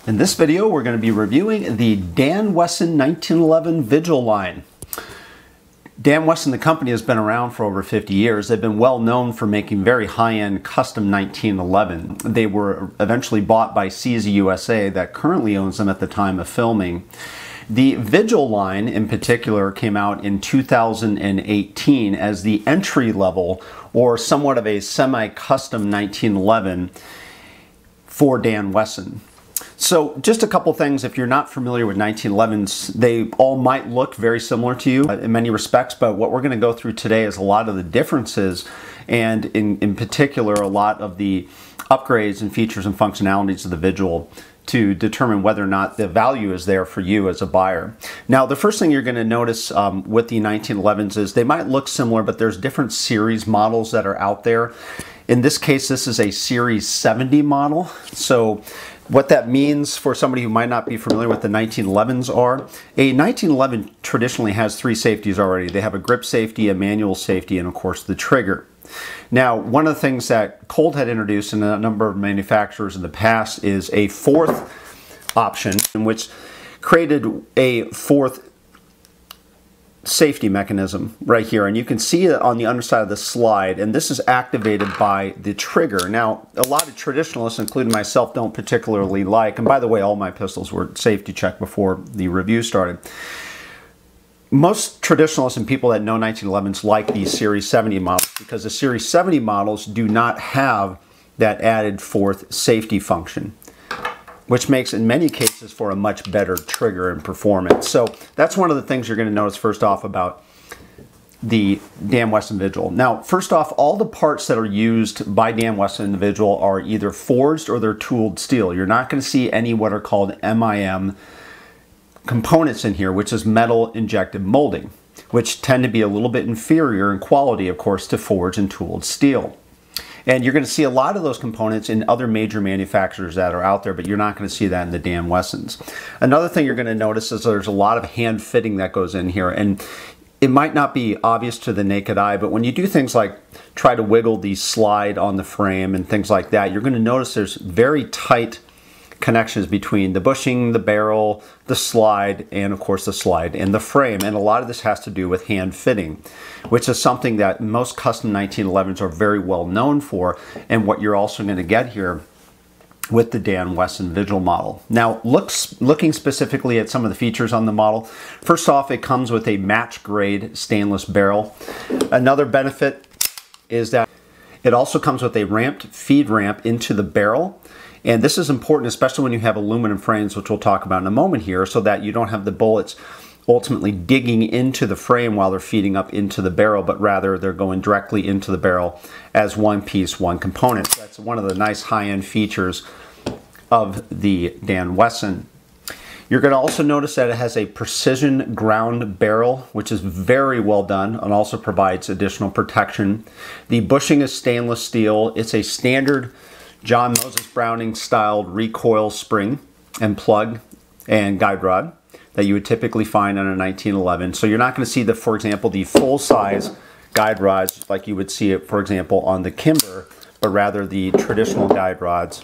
In this video, we're going to be reviewing the Dan Wesson 1911 Vigil line. Dan Wesson, the company, has been around for over 50 years. They've been well known for making very high-end custom 1911. They were eventually bought by CZ USA that currently owns them at the time of filming. The Vigil line in particular came out in 2018 as the entry level or somewhat of a semi-custom 1911 for Dan Wesson. So just a couple things, if you're not familiar with 1911s, they all might look very similar to you in many respects, but what we're going to go through today is a lot of the differences and in particular a lot of the upgrades and features and functionalities of the Vigil to determine whether or not the value is there for you as a buyer. Now, the first thing you're going to notice with the 1911s is they might look similar, but there's different series models that are out there. In this case, this is a Series 70 model. So what that means for somebody who might not be familiar with the 1911s are, a 1911 traditionally has three safeties already. They have a grip safety, a manual safety, and of course the trigger. Now, one of the things that Colt had introduced in a number of manufacturers in the past is a fourth option, in which created a fourth safety mechanism right here, and you can see it on the underside of the slide, and this is activated by the trigger. Now, a lot of traditionalists, including myself, don't particularly like, and by the way, all my pistols were safety checked before the review started. Most traditionalists and people that know 1911s like these Series 70 models because the Series 70 models do not have that added fourth safety function, which makes in many cases for a much better trigger and performance. So that's one of the things you're going to notice first off about the Dan Wesson Vigil. Now, first off, all the parts that are used by Dan Wesson in the Vigil are either forged or they're tooled steel. You're not going to see any what are called MIM components in here, which is metal injected molding, which tend to be a little bit inferior in quality, of course, to forged and tooled steel. And you're going to see a lot of those components in other major manufacturers that are out there, but you're not going to see that in the Dan Wessons. Another thing you're going to notice is there's a lot of hand fitting that goes in here, and it might not be obvious to the naked eye, but when you do things like try to wiggle the slide on the frame and things like that, you're going to notice there's very tight connections between the bushing, the barrel, the slide, and of course the slide and the frame. And a lot of this has to do with hand fitting, which is something that most custom 1911s are very well known for, and what you're also going to get here with the Dan Wesson Vigil model. Now, looking specifically at some of the features on the model, first off, it comes with a match grade stainless barrel. Another benefit is that it also comes with a ramped feed ramp into the barrel. And this is important, especially when you have aluminum frames, which we'll talk about in a moment here, so that you don't have the bullets ultimately digging into the frame while they're feeding up into the barrel, but rather they're going directly into the barrel as one piece, one component. That's one of the nice high-end features of the Dan Wesson. You're going to also notice that it has a precision ground barrel, which is very well done and also provides additional protection. The bushing is stainless steel. It's a standard John Moses Browning styled recoil spring and plug and guide rod that you would typically find on a 1911. So you're not going to see the, for example, the full size guide rods like you would see it, for example, on the Kimber, but rather the traditional guide rods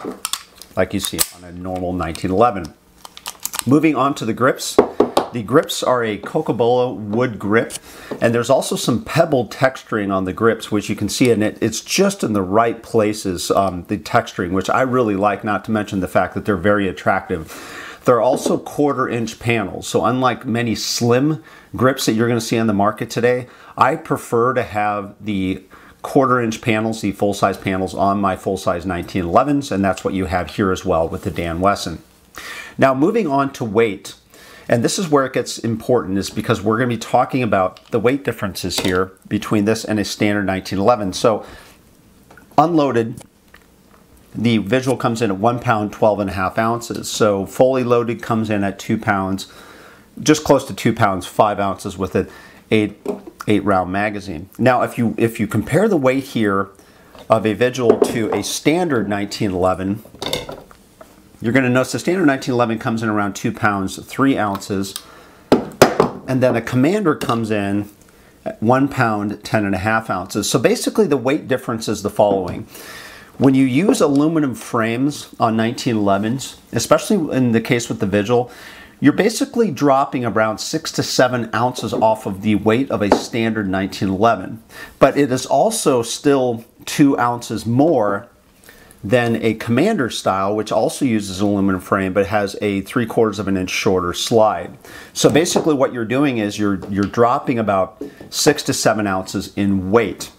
like you see on a normal 1911. Moving on to the grips. The grips are a Cocobolo wood grip, and there's also some pebble texturing on the grips, which you can see in it. It's just in the right places, the texturing, which I really like, not to mention the fact that they're very attractive. They're also 1/4 inch panels, so unlike many slim grips that you're going to see on the market today, I prefer to have the 1/4 inch panels, the full-size panels on my full-size 1911s, and that's what you have here as well with the Dan Wesson. Now, moving on to weight. And this is where it gets important, is because we're going to be talking about the weight differences here between this and a standard 1911. So unloaded, the Vigil comes in at 1 pound, 12.5 ounces. So fully loaded comes in at 2 pounds, just close to 2 pounds, 5 ounces with an 8 round magazine. Now, if you compare the weight here of a Vigil to a standard 1911, you're going to notice the standard 1911 comes in around 2 pounds, 3 ounces, and then a Commander comes in at 1 pound, 10.5 ounces. So basically the weight difference is the following. When you use aluminum frames on 1911s, especially in the case with the Vigil, you're basically dropping around 6 to 7 ounces off of the weight of a standard 1911. But it is also still 2 ounces more than a Commander style, which also uses an aluminum frame but has a 3/4 of an inch shorter slide. So basically what you're doing is you're dropping about 6 to 7 ounces in weight.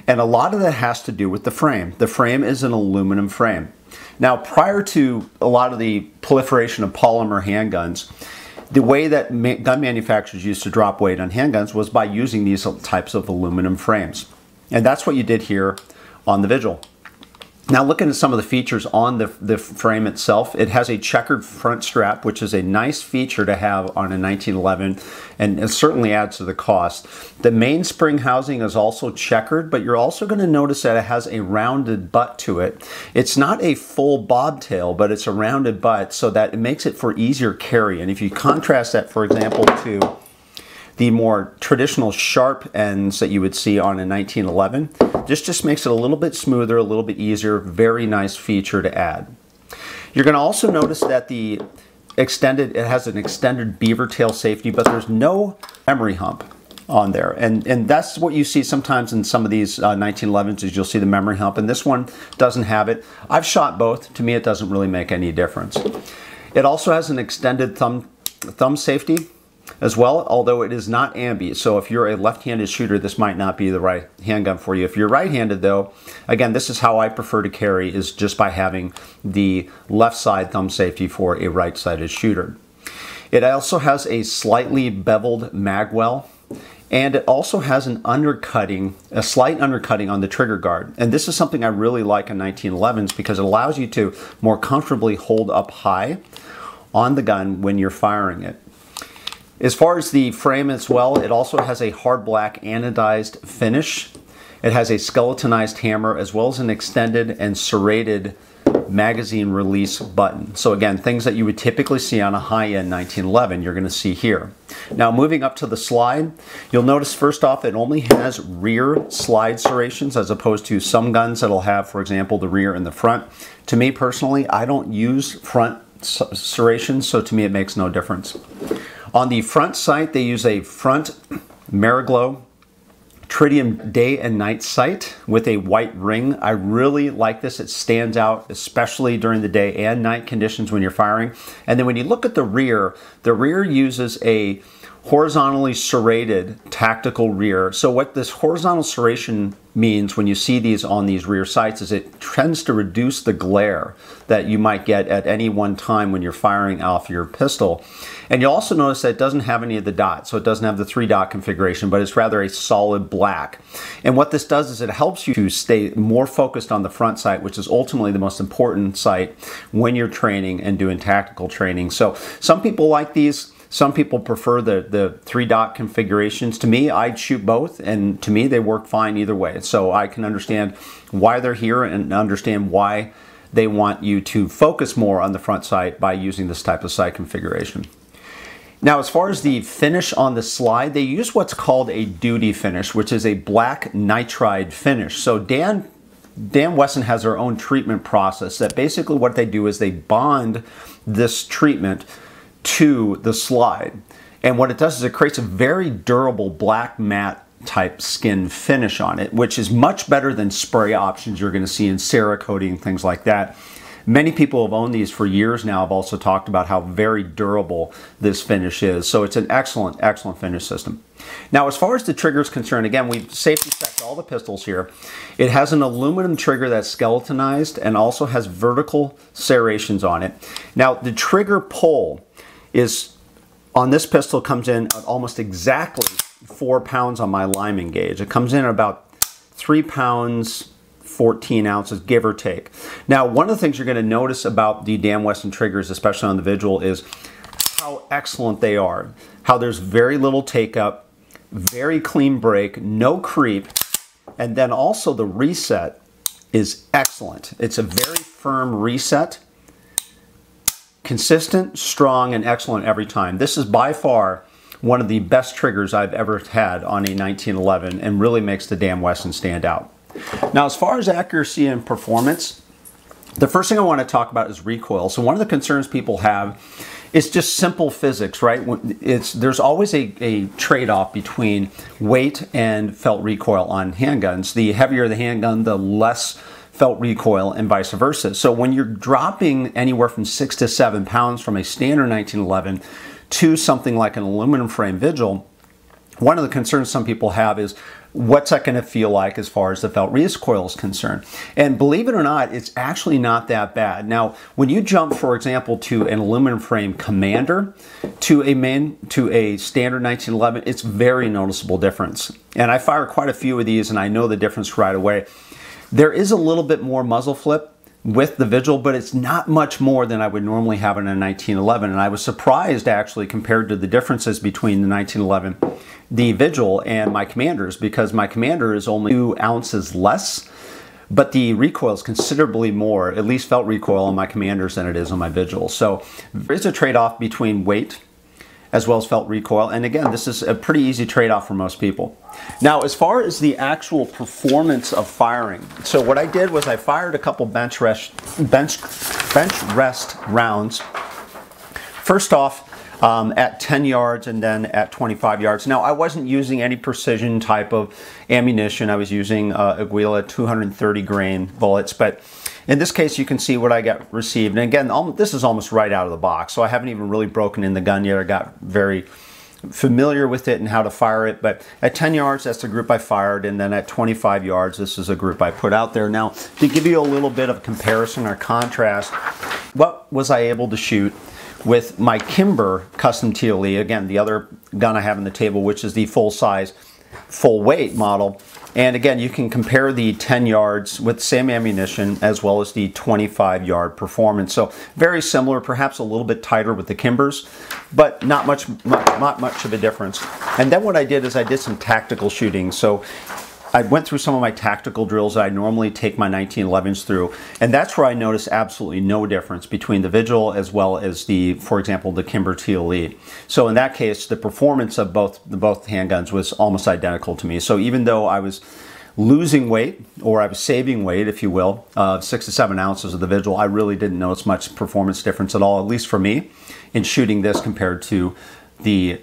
And a lot of that has to do with the frame. The frame is an aluminum frame. Now, prior to a lot of the proliferation of polymer handguns, the way that gun manufacturers used to drop weight on handguns was by using these types of aluminum frames. And that's what you did here on the Vigil. Now, looking at some of the features on the frame itself, it has a checkered front strap, which is a nice feature to have on a 1911, and it certainly adds to the cost. The mainspring housing is also checkered, but you're also going to notice that it has a rounded butt to it. It's not a full bobtail, but it's a rounded butt so that it makes it for easier carry. And if you contrast that, for example, to the more traditional sharp ends that you would see on a 1911, this just makes it a little bit smoother, a little bit easier, very nice feature to add. You're going to also notice that it has an extended beaver tail safety, but there's no memory hump on there. And that's what you see sometimes in some of these 1911s is you'll see the memory hump, and this one doesn't have it. I've shot both. To me, it doesn't really make any difference. It also has an extended thumb safety as well, although it is not ambi. So if you're a left-handed shooter, this might not be the right handgun for you. If you're right-handed though, again, this is how I prefer to carry, is just by having the left side thumb safety for a right-sided shooter. It also has a slightly beveled magwell, and it also has a slight undercutting on the trigger guard. And this is something I really like in 1911s because it allows you to more comfortably hold up high on the gun when you're firing it. As far as the frame as well, it also has a hard black anodized finish. It has a skeletonized hammer as well as an extended and serrated magazine release button. So again, things that you would typically see on a high-end 1911, you're going to see here. Now moving up to the slide, you'll notice first off it only has rear slide serrations as opposed to some guns that'll have, for example, the rear and the front. To me personally, I don't use front serrations, so to me it makes no difference. On the front sight, they use a front Mariglo tritium day and night sight with a white ring. I really like this. It stands out, especially during the day and night conditions when you're firing. And then when you look at the rear uses a horizontally serrated tactical rear. So what this horizontal serration means when you see these on these rear sights is it tends to reduce the glare that you might get at any one time when you're firing off your pistol. And you'll also notice that it doesn't have any of the dots, so it doesn't have the 3-dot configuration, but it's rather a solid black. And what this does is it helps you to stay more focused on the front sight, which is ultimately the most important sight when you're training and doing tactical training. So some people like these. Some people prefer the 3-dot configurations. To me, I'd shoot both, and to me, they work fine either way. So I can understand why they're here and understand why they want you to focus more on the front sight by using this type of sight configuration. Now, as far as the finish on the slide, they use what's called a duty finish, which is a black nitride finish. So Dan Wesson has their own treatment process that basically what they do is they bond this treatment to the slide. And what it does is it creates a very durable black matte type skin finish on it, which is much better than spray options you're going to see in Cerakote and things like that. Many people have owned these for years now. Have also talked about how very durable this finish is. So it's an excellent, excellent finish system. Now, as far as the trigger is concerned, again, we've safety checked all the pistols here. It has an aluminum trigger that's skeletonized and also has vertical serrations on it. Now, the trigger pull is on this pistol comes in at almost exactly 4 pounds on my Lyman gauge. It comes in at about 3 pounds 14 ounces, give or take. Now, one of the things you're going to notice about the Dan Wesson triggers, especially on the Vigil, is how excellent they are. How there's very little take up, very clean break, no creep, and then also the reset is excellent. It's a very firm reset. Consistent, strong, and excellent every time. This is by far one of the best triggers I've ever had on a 1911 and really makes the Dan Wesson stand out. Now, as far as accuracy and performance, the first thing I want to talk about is recoil. So one of the concerns people have is just simple physics, right? There's always a trade-off between weight and felt recoil on handguns. The heavier the handgun, the less felt recoil, and vice versa. So when you're dropping anywhere from 6 to 7 pounds from a standard 1911 to something like an aluminum frame Vigil, one of the concerns some people have is, what's that going to feel like as far as the felt recoil is concerned? And believe it or not, it's actually not that bad. Now, when you jump, for example, to an aluminum frame Commander to a standard 1911, it's very noticeable difference. And I fire quite a few of these, and I know the difference right away. There is a little bit more muzzle flip with the Vigil, but it's not much more than I would normally have in a 1911. And I was surprised, actually, compared to the differences between the 1911, the Vigil, and my Commanders, because my Commander is only 2 ounces less, but the recoil is considerably more, at least felt recoil on my Commanders than it is on my Vigil. So there's a trade-off between weight as well as felt recoil. And again, this is a pretty easy trade-off for most people. Now, as far as the actual performance of firing, so what I did was I fired a couple bench rest rounds. First off, at 10 yards and then at 25 yards. Now, I wasn't using any precision type of ammunition. I was using Aguila 230 grain bullets, but in this case, you can see what I got received. And again, this is almost right out of the box, so I haven't even really broken in the gun yet. I got very familiar with it and how to fire it. But at 10 yards, that's the group I fired, and then at 25 yards, this is a group I put out there. Now, to give you a little bit of comparison or contrast, what was I able to shoot with my Kimber custom TLE, again, the other gun I have on the table, which is the full-size, full-weight model. And again, you can compare the 10 yards with same ammunition as well as the 25-yard performance. So very similar, perhaps a little bit tighter with the Kimbers, but not much of a difference. And then what I did is I did some tactical shooting. So I went through some of my tactical drills that I normally take my 1911s through, and that's where I noticed absolutely no difference between the Vigil as well as the, for example, the Kimber TLE. So in that case, the performance of both handguns was almost identical to me. So even though I was losing weight, or I was saving weight, if you will, 6 to 7 ounces of the Vigil, I really didn't notice much performance difference at all, at least for me, in shooting this compared to the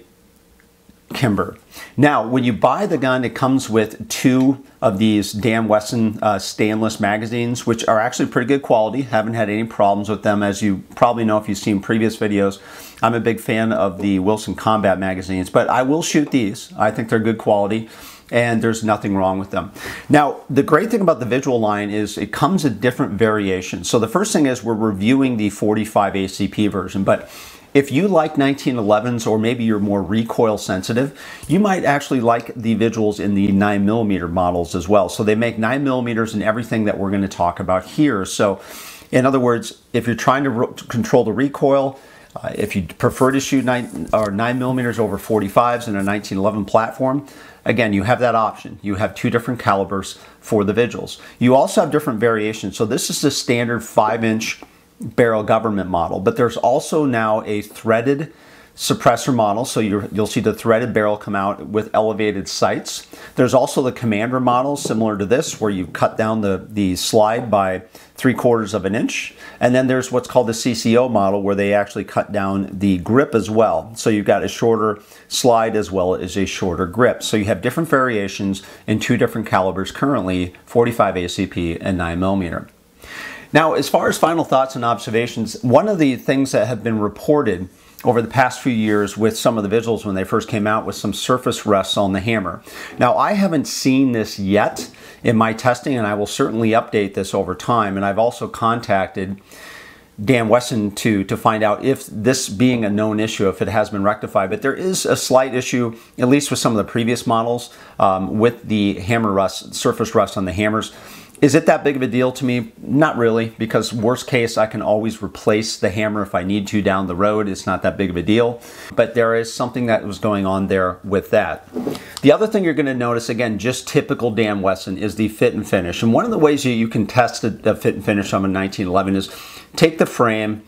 Kimber. Now, when you buy the gun, it comes with 2 of these Dan Wesson stainless magazines, which are actually pretty good quality. Haven't had any problems with them. As you probably know if you've seen previous videos, I'm a big fan of the Wilson Combat magazines, but I will shoot these. I think they're good quality, and there's nothing wrong with them. Now, the great thing about the Vigil line is it comes in different variations. So the first thing is we're reviewing the 45 ACP version, but if you like 1911s, or maybe you're more recoil sensitive, you might actually like the Vigils in the 9mm models as well. So they make 9mm in everything that we're going to talk about here. So in other words, if you're trying to control the recoil, if you prefer to shoot 9mm over 45s in a 1911 platform, again, you have that option. You have 2 different calibers for the Vigils. You also have different variations. So this is the standard 5-inch barrel government model, but there's also now a threaded suppressor model, so you'll see the threaded barrel come out with elevated sights. There's also the Commander model, similar to this, where you cut down the slide by 3/4 of an inch, and then there's what's called the CCO model, where they actually cut down the grip as well. So you've got a shorter slide as well as a shorter grip. So you have different variations in 2 different calibers currently, 45 ACP and 9mm. Now, as far as final thoughts and observations, one of the things that have been reported over the past few years with some of the Vigils when they first came out was some surface rusts on the hammer. Now, I haven't seen this yet in my testing, and I will certainly update this over time. And I've also contacted Dan Wesson to find out if this being a known issue, if it has been rectified. But there is a slight issue, at least with some of the previous models, with the hammer rust, surface rust on the hammers. Is it that big of a deal to me? Not really, because worst case, I can always replace the hammer if I need to down the road. It's not that big of a deal, but there is something that was going on there with that. The other thing you're going to notice, again, just typical Dan Wesson, is the fit and finish. And one of the ways you can test the fit and finish on a 1911 is take the frame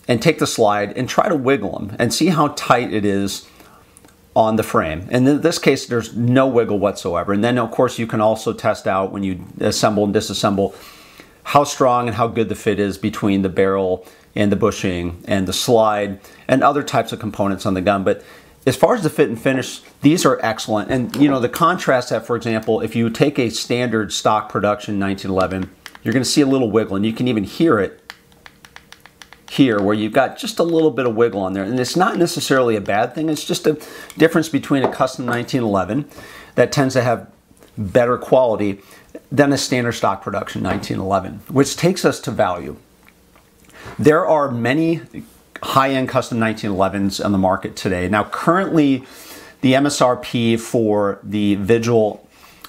and take the slide and try to wiggle them and see how tight it is on the frame. And in this case, there's no wiggle whatsoever. And then of course you can also test out when you assemble and disassemble how strong and how good the fit is between the barrel and the bushing and the slide and other types of components on the gun. But as far as the fit and finish, these are excellent. And you know, the contrast that, for example, if you take a standard stock production 1911, you're going to see a little wiggle, and you can even hear it here where you've got just a little bit of wiggle on there. And it's not necessarily a bad thing. It's just a difference between a custom 1911 that tends to have better quality than a standard stock production 1911, which takes us to value. There are many high-end custom 1911s on the market today. Now currently the MSRP for the Vigil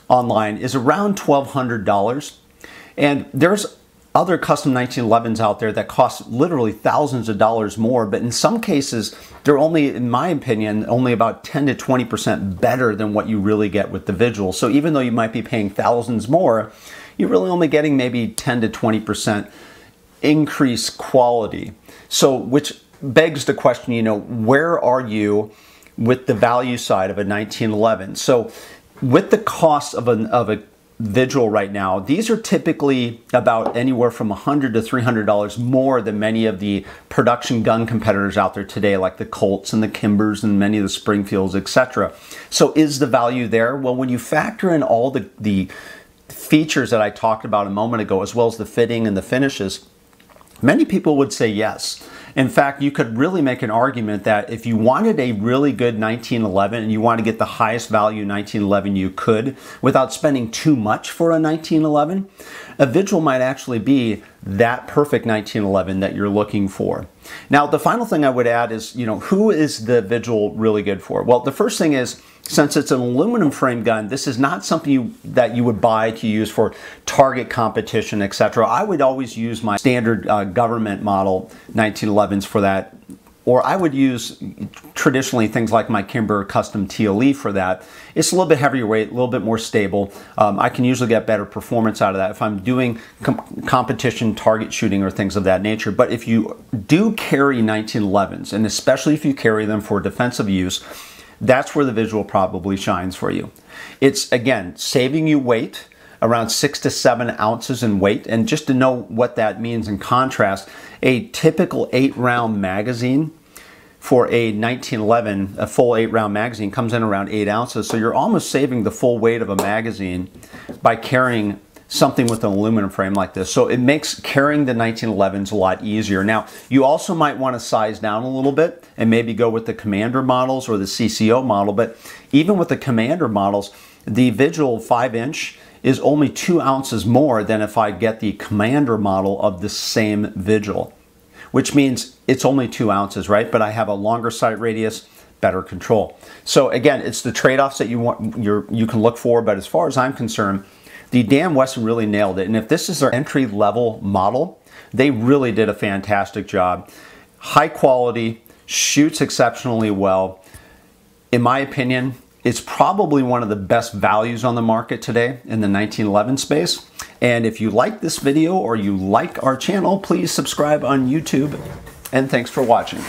online is around $1,200, and there's other custom 1911s out there that cost literally thousands of dollars more, but in some cases they're only, in my opinion, only about 10 to 20% better than what you really get with the Vigil. So even though you might be paying thousands more, you're really only getting maybe 10 to 20% increased quality. So which begs the question, you know, where are you with the value side of a 1911? So with the cost of a Vigil right now, these are typically about anywhere from $100 to $300 more than many of the production gun competitors out there today, like the Colts and the Kimbers and many of the Springfields, etc. So is the value there? Well, when you factor in all the features that I talked about a moment ago, as well as the fitting and the finishes, many people would say yes. In fact, you could really make an argument that if you wanted a really good 1911 and you want to get the highest value 1911 you could without spending too much for a 1911, a Vigil might actually be that perfect 1911 that you're looking for. Now, the final thing I would add is, you know, who is the Vigil really good for? Well, the first thing is, since it's an aluminum frame gun, this is not something that you would buy to use for target competition, etc. I would always use my standard government model 1911s for that, or I would use traditionally things like my Kimber custom TLE for that. It's a little bit heavier weight, a little bit more stable. I can usually get better performance out of that if I'm doing competition target shooting or things of that nature. But if you do carry 1911s, and especially if you carry them for defensive use, that's where the Vigil probably shines for you. It's, again, saving you weight, around 6 to 7 ounces in weight. And just to know what that means in contrast, a typical 8-round magazine for a 1911, a full 8-round magazine, comes in around 8 ounces. So you're almost saving the full weight of a magazine by carrying something with an aluminum frame like this. So it makes carrying the 1911s a lot easier. Now, you also might want to size down a little bit and maybe go with the Commander models or the CCO model. But even with the Commander models, the Vigil 5-inch is only 2 ounces more than if I get the Commander model of the same Vigil, which means it's only 2 ounces, right? But I have a longer sight radius, better control. So again, it's the trade-offs that you can look for. But as far as I'm concerned, the Dan Wesson really nailed it. And if this is their entry-level model, they really did a fantastic job. High quality, shoots exceptionally well. In my opinion, it's probably one of the best values on the market today in the 1911 space. And if you like this video or you like our channel, please subscribe on YouTube. And thanks for watching.